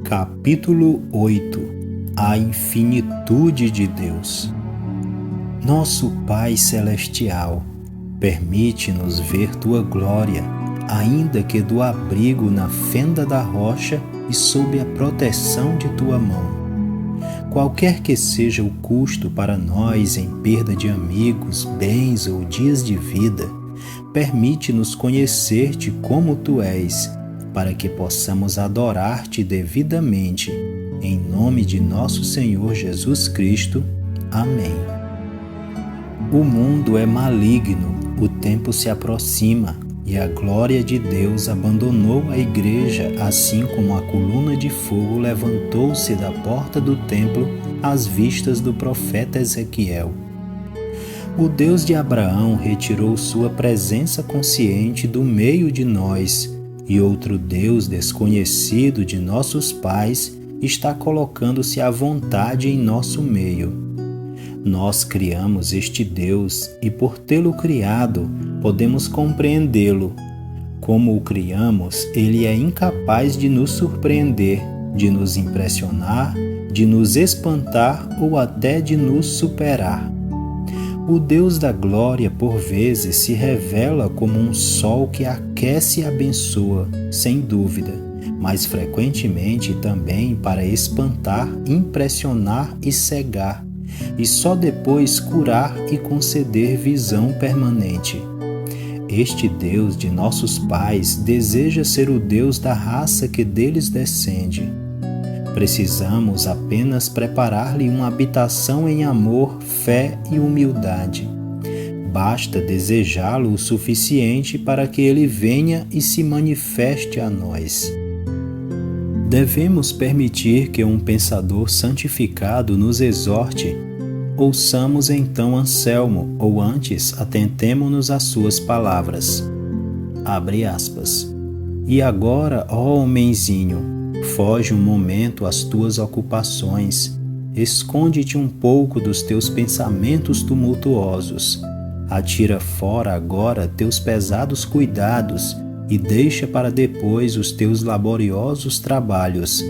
Capítulo 8. A infinitude de Deus. Nosso Pai Celestial, permite-nos ver Tua glória, ainda que do abrigo na fenda da rocha e sob a proteção de Tua mão. Qualquer que seja o custo para nós em perda de amigos, bens ou dias de vida, permite-nos conhecer-te como Tu és, para que possamos adorar-te devidamente. Em nome de nosso Senhor Jesus Cristo. Amém. O mundo é maligno, o tempo se aproxima, e a glória de Deus abandonou a igreja, assim como a coluna de fogo levantou-se da porta do templo às vistas do profeta Ezequiel. O Deus de Abraão retirou sua presença consciente do meio de nós, e outro Deus desconhecido de nossos pais está colocando-se à vontade em nosso meio. Nós criamos este Deus e, por tê-lo criado, podemos compreendê-lo. Como o criamos, ele é incapaz de nos surpreender, de nos impressionar, de nos espantar ou até de nos superar. O Deus da glória, por vezes, se revela como um sol que aquece e abençoa, sem dúvida, mas frequentemente também para espantar, impressionar e cegar, e só depois curar e conceder visão permanente. Este Deus de nossos pais deseja ser o Deus da raça que deles descende. Precisamos apenas preparar-lhe uma habitação em amor, fé e humildade. Basta desejá-lo o suficiente para que ele venha e se manifeste a nós. Devemos permitir que um pensador santificado nos exorte. Ouçamos então Anselmo, ou antes, atentemo-nos às suas palavras. Abre aspas. E agora, ó homenzinho, foge um momento às tuas ocupações, esconde-te um pouco dos teus pensamentos tumultuosos, atira fora agora teus pesados cuidados e deixa para depois os teus laboriosos trabalhos.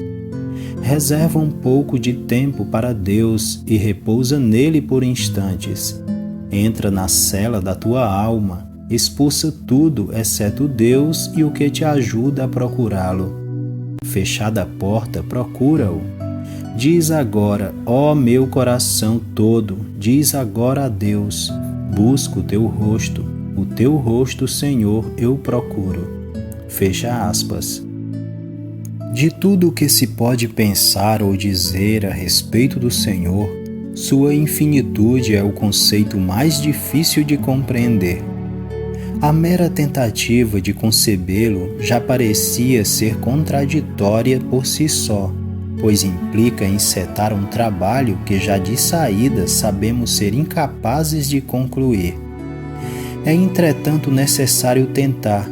Reserva um pouco de tempo para Deus e repousa nele por instantes. Entra na cela da tua alma, expulsa tudo exceto Deus e o que te ajuda a procurá-lo. Fechada a porta, procura-o. Diz agora, ó meu coração todo, diz agora a Deus, busco o teu rosto, Senhor, eu procuro. Fecha aspas. De tudo o que se pode pensar ou dizer a respeito do Senhor, sua infinitude é o conceito mais difícil de compreender. A mera tentativa de concebê-lo já parecia ser contraditória por si só, pois implica encetar um trabalho que já de saída sabemos ser incapazes de concluir. É, entretanto, necessário tentar,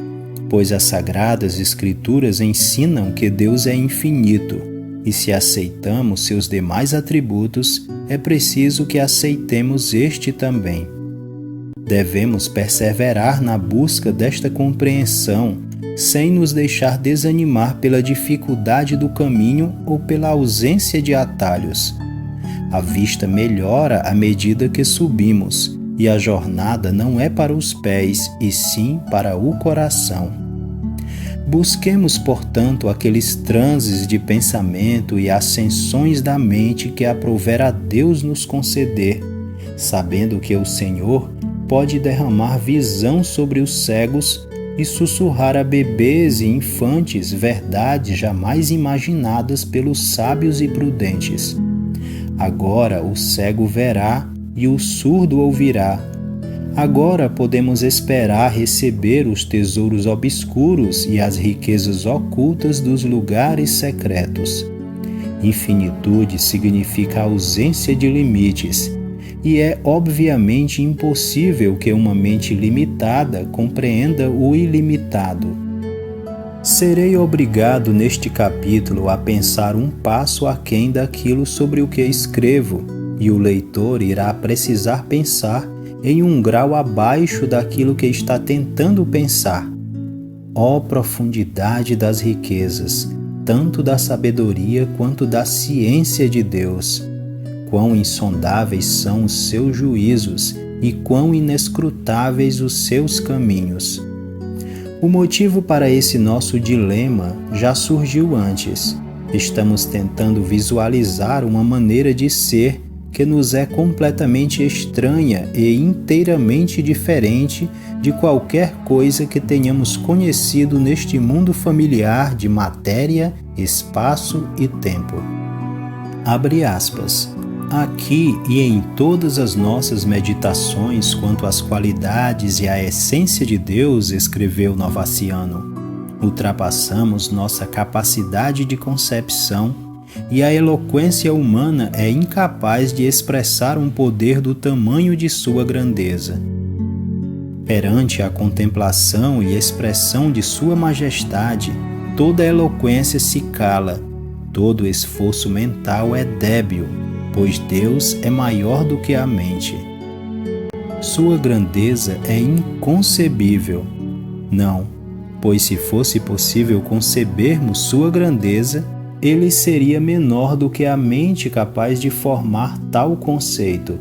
pois as Sagradas Escrituras ensinam que Deus é infinito, e se aceitamos seus demais atributos, é preciso que aceitemos este também. Devemos perseverar na busca desta compreensão, sem nos deixar desanimar pela dificuldade do caminho ou pela ausência de atalhos. A vista melhora à medida que subimos, e a jornada não é para os pés, e sim para o coração. Busquemos, portanto, aqueles transes de pensamento e ascensões da mente que aprouver a Deus nos conceder, sabendo que o Senhor pode derramar visão sobre os cegos e sussurrar a bebês e infantes verdades jamais imaginadas pelos sábios e prudentes. Agora o cego verá e o surdo ouvirá. Agora podemos esperar receber os tesouros obscuros e as riquezas ocultas dos lugares secretos. Infinitude significa ausência de limites, e é obviamente impossível que uma mente limitada compreenda o ilimitado. Serei obrigado neste capítulo a pensar um passo aquém daquilo sobre o que escrevo, e o leitor irá precisar pensar em um grau abaixo daquilo que está tentando pensar. Ó profundidade das riquezas! tanto da sabedoria quanto da ciência de Deus. Quão insondáveis são os seus juízos e quão inescrutáveis os seus caminhos. O motivo para esse nosso dilema já surgiu antes. Estamos tentando visualizar uma maneira de ser que nos é completamente estranha e inteiramente diferente de qualquer coisa que tenhamos conhecido neste mundo familiar de matéria, espaço e tempo. Abre aspas. Aqui e em todas as nossas meditações quanto às qualidades e à essência de Deus, escreveu Novaciano, ultrapassamos nossa capacidade de concepção e a eloquência humana é incapaz de expressar um poder do tamanho de sua grandeza. Perante a contemplação e expressão de sua majestade, toda eloquência se cala, todo esforço mental é débil, pois Deus é maior do que a mente. Sua grandeza é inconcebível. Não, pois se fosse possível concebermos sua grandeza, ele seria menor do que a mente capaz de formar tal conceito.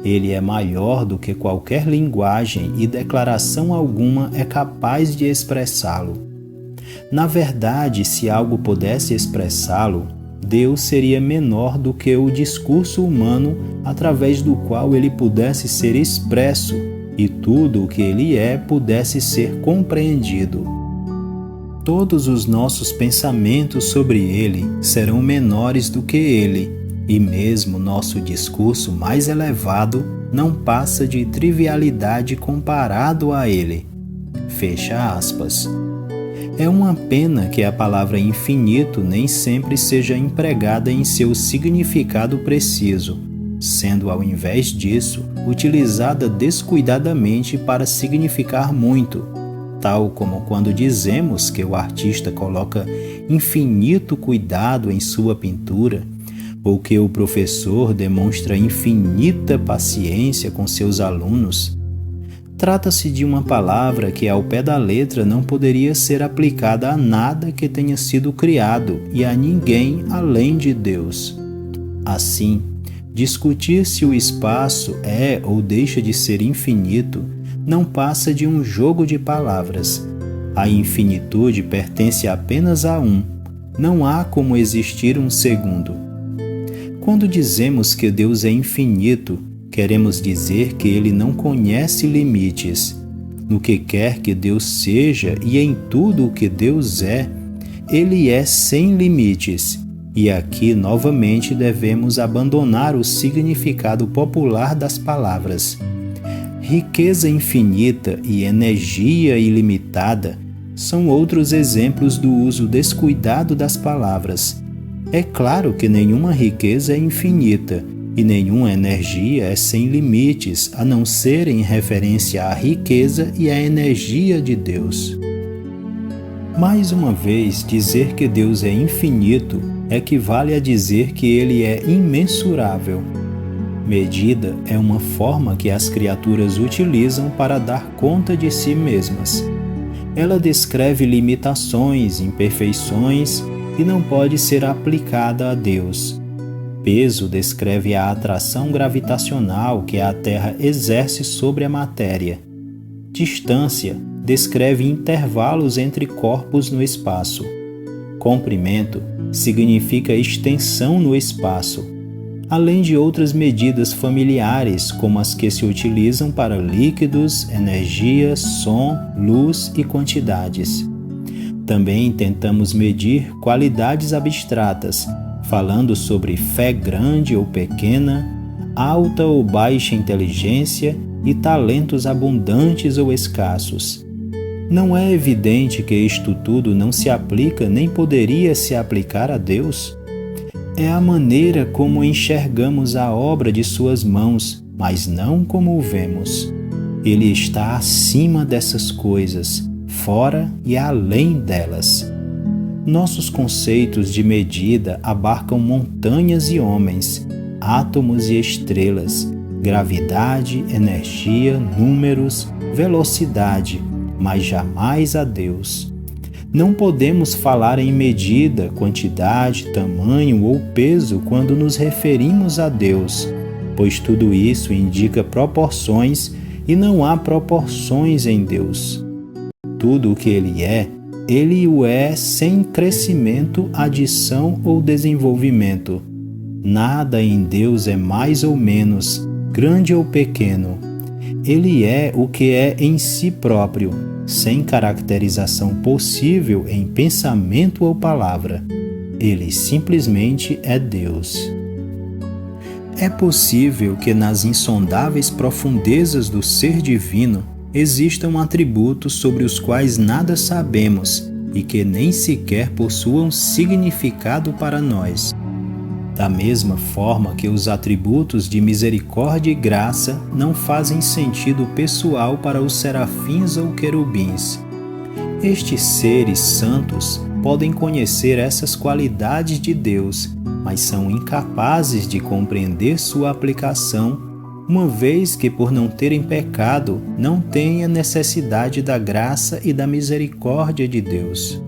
Ele é maior do que qualquer linguagem e declaração alguma é capaz de expressá-lo. Na verdade, se algo pudesse expressá-lo, Deus seria menor do que o discurso humano através do qual ele pudesse ser expresso e tudo o que ele é pudesse ser compreendido. Todos os nossos pensamentos sobre ele serão menores do que ele, e mesmo nosso discurso mais elevado não passa de trivialidade comparado a ele. Fecha aspas. É uma pena que a palavra infinito nem sempre seja empregada em seu significado preciso, sendo ao invés disso utilizada descuidadamente para significar muito, tal como quando dizemos que o artista coloca infinito cuidado em sua pintura, ou que o professor demonstra infinita paciência com seus alunos. Trata-se de uma palavra que, ao pé da letra, não poderia ser aplicada a nada que tenha sido criado e a ninguém além de Deus. Assim, discutir se o espaço é ou deixa de ser infinito não passa de um jogo de palavras. A infinitude pertence apenas a um. Não há como existir um segundo. Quando dizemos que Deus é infinito, queremos dizer que ele não conhece limites. No que quer que Deus seja e em tudo o que Deus é, ele é sem limites. E aqui novamente devemos abandonar o significado popular das palavras. Riqueza infinita e energia ilimitada são outros exemplos do uso descuidado das palavras. É claro que nenhuma riqueza é infinita, e nenhuma energia é sem limites, a não ser em referência à riqueza e à energia de Deus. Mais uma vez, dizer que Deus é infinito equivale a dizer que ele é imensurável. Medida é uma forma que as criaturas utilizam para dar conta de si mesmas. Ela descreve limitações, imperfeições e não pode ser aplicada a Deus. Peso descreve a atração gravitacional que a Terra exerce sobre a matéria. Distância descreve intervalos entre corpos no espaço. Comprimento significa extensão no espaço, além de outras medidas familiares, como as que se utilizam para líquidos, energia, som, luz e quantidades. Também tentamos medir qualidades abstratas, falando sobre fé grande ou pequena, alta ou baixa inteligência e talentos abundantes ou escassos. Não é evidente que isto tudo não se aplica nem poderia se aplicar a Deus? É a maneira como enxergamos a obra de suas mãos, mas não como o vemos. Ele está acima dessas coisas, fora e além delas. Nossos conceitos de medida abarcam montanhas e homens, átomos e estrelas, gravidade, energia, números, velocidade, mas jamais a Deus. Não podemos falar em medida, quantidade, tamanho ou peso quando nos referimos a Deus, pois tudo isso indica proporções e não há proporções em Deus. Tudo o que Ele o é sem crescimento, adição ou desenvolvimento. Nada em Deus é mais ou menos, grande ou pequeno. Ele é o que é em si próprio, sem caracterização possível em pensamento ou palavra. Ele simplesmente é Deus. É possível que nas insondáveis profundezas do ser divino existam atributos sobre os quais nada sabemos e que nem sequer possuam significado para nós. Da mesma forma que os atributos de misericórdia e graça não fazem sentido pessoal para os serafins ou querubins. Estes seres santos podem conhecer essas qualidades de Deus, mas são incapazes de compreender sua aplicação, uma vez que, por não terem pecado, não têm a necessidade da graça e da misericórdia de Deus.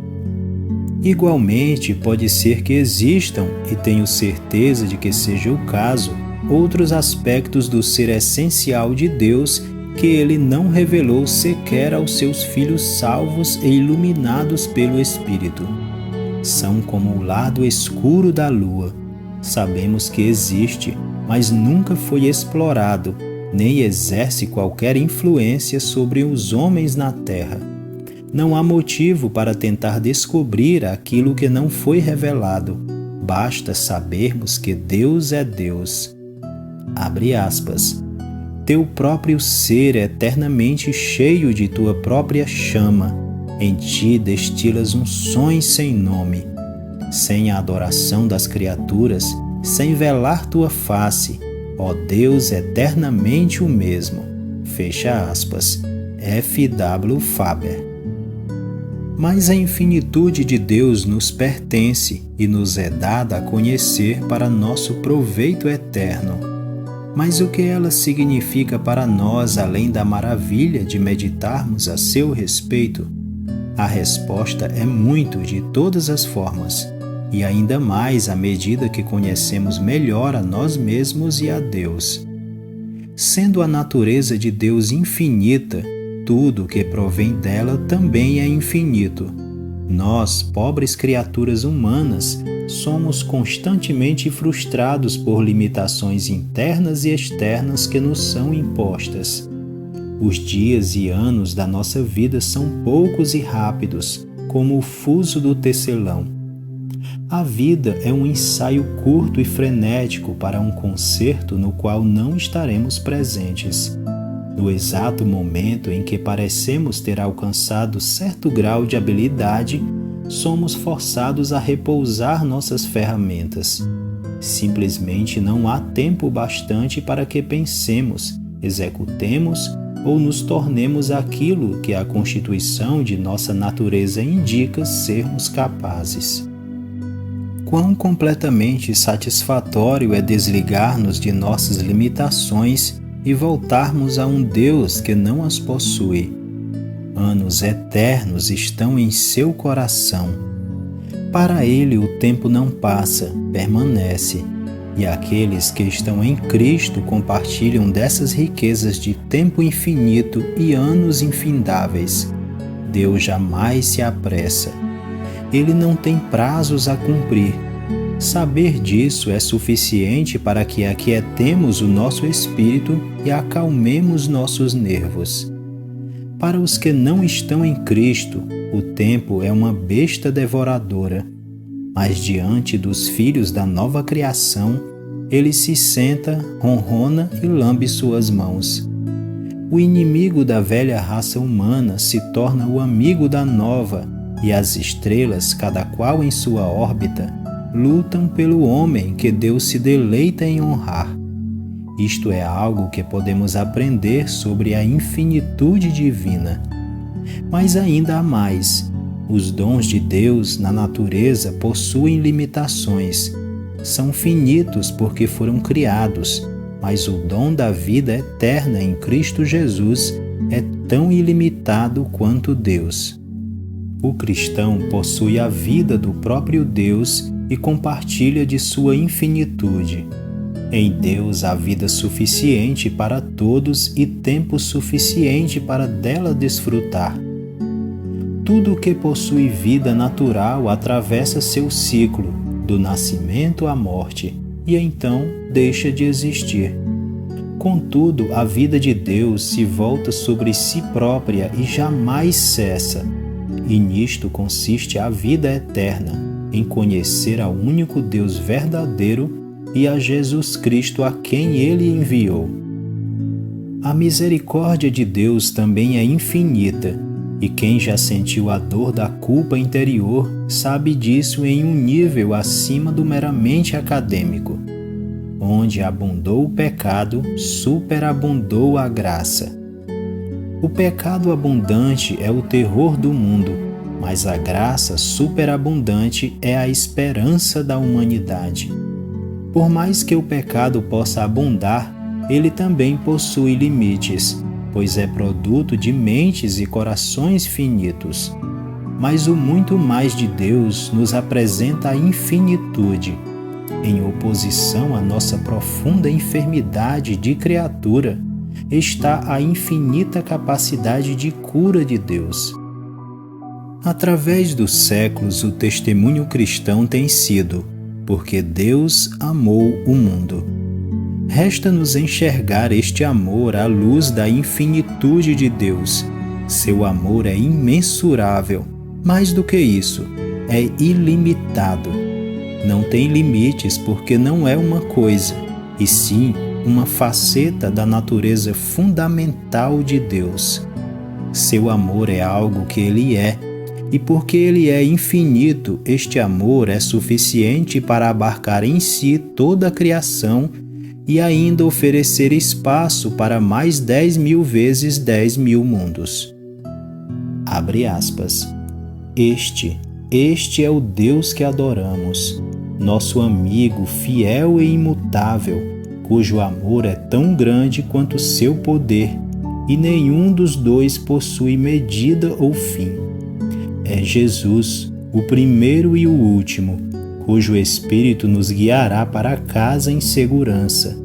Igualmente, pode ser que existam, e tenho certeza de que seja o caso, outros aspectos do ser essencial de Deus que Ele não revelou sequer aos seus filhos salvos e iluminados pelo Espírito. São como o lado escuro da lua. Sabemos que existe, mas nunca foi explorado, nem exerce qualquer influência sobre os homens na terra. Não há motivo para tentar descobrir aquilo que não foi revelado. Basta sabermos que Deus é Deus. Abre aspas. Teu próprio ser é eternamente cheio de tua própria chama. Em ti destilas unções sem nome. Sem a adoração das criaturas, sem velar tua face, ó Deus eternamente o mesmo. Fecha aspas. F.W. Faber. Mas a infinitude de Deus nos pertence e nos é dada a conhecer para nosso proveito eterno. Mas o que ela significa para nós além da maravilha de meditarmos a seu respeito? A resposta é muito de todas as formas, e ainda mais à medida que conhecemos melhor a nós mesmos e a Deus. Sendo a natureza de Deus infinita, tudo que provém dela também é infinito. Nós, pobres criaturas humanas, somos constantemente frustrados por limitações internas e externas que nos são impostas. Os dias e anos da nossa vida são poucos e rápidos, como o fuso do tecelão. A vida é um ensaio curto e frenético para um concerto no qual não estaremos presentes. No exato momento em que parecemos ter alcançado certo grau de habilidade, somos forçados a repousar nossas ferramentas. Simplesmente não há tempo bastante para que pensemos, executemos ou nos tornemos aquilo que a constituição de nossa natureza indica sermos capazes. Quão completamente satisfatório é desligar-nos de nossas limitações e voltarmos a um Deus que não as possui. Anos eternos estão em seu coração. Para ele o tempo não passa, permanece, e aqueles que estão em Cristo compartilham dessas riquezas de tempo infinito e anos infindáveis. Deus jamais se apressa. Ele não tem prazos a cumprir. Saber disso é suficiente para que aquietemos o nosso espírito e acalmemos nossos nervos. Para os que não estão em Cristo, o tempo é uma besta devoradora, mas diante dos filhos da nova criação, ele se senta, ronrona e lambe suas mãos. O inimigo da velha raça humana se torna o amigo da nova, e as estrelas, cada qual em sua órbita, lutam pelo homem que Deus se deleita em honrar. Isto é algo que podemos aprender sobre a infinitude divina. Mas ainda há mais. Os dons de Deus na natureza possuem limitações. São finitos porque foram criados, mas o dom da vida eterna em Cristo Jesus é tão ilimitado quanto Deus. O cristão possui a vida do próprio Deus e compartilha de sua infinitude. Em Deus há vida suficiente para todos e tempo suficiente para dela desfrutar. Tudo o que possui vida natural atravessa seu ciclo, do nascimento à morte, e então deixa de existir. Contudo, a vida de Deus se volta sobre si própria e jamais cessa. E nisto consiste a vida eterna, em conhecer ao único Deus verdadeiro e a Jesus Cristo a quem Ele enviou. A misericórdia de Deus também é infinita, e quem já sentiu a dor da culpa interior sabe disso em um nível acima do meramente acadêmico. Onde abundou o pecado, superabundou a graça. O pecado abundante é o terror do mundo, mas a graça superabundante é a esperança da humanidade. Por mais que o pecado possa abundar, ele também possui limites, pois é produto de mentes e corações finitos. Mas o muito mais de Deus nos apresenta a infinitude. Em oposição à nossa profunda enfermidade de criatura, está a infinita capacidade de cura de Deus. Através dos séculos, o testemunho cristão tem sido: porque Deus amou o mundo. Resta-nos enxergar este amor à luz da infinitude de Deus. Seu amor é imensurável. Mais do que isso, é ilimitado. Não tem limites porque não é uma coisa, e sim uma faceta da natureza fundamental de Deus. Seu amor é algo que Ele é, e porque Ele é infinito, este amor é suficiente para abarcar em si toda a criação e ainda oferecer espaço para mais 10.000 vezes 10.000 mundos. Abre aspas. Este é o Deus que adoramos, nosso amigo fiel e imutável, cujo amor é tão grande quanto seu poder, e nenhum dos dois possui medida ou fim. É Jesus, o primeiro e o último, cujo Espírito nos guiará para casa em segurança.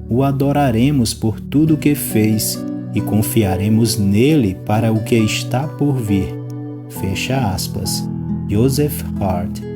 O adoraremos por tudo o que fez e confiaremos nele para o que está por vir. Fecha aspas. Joseph Hart.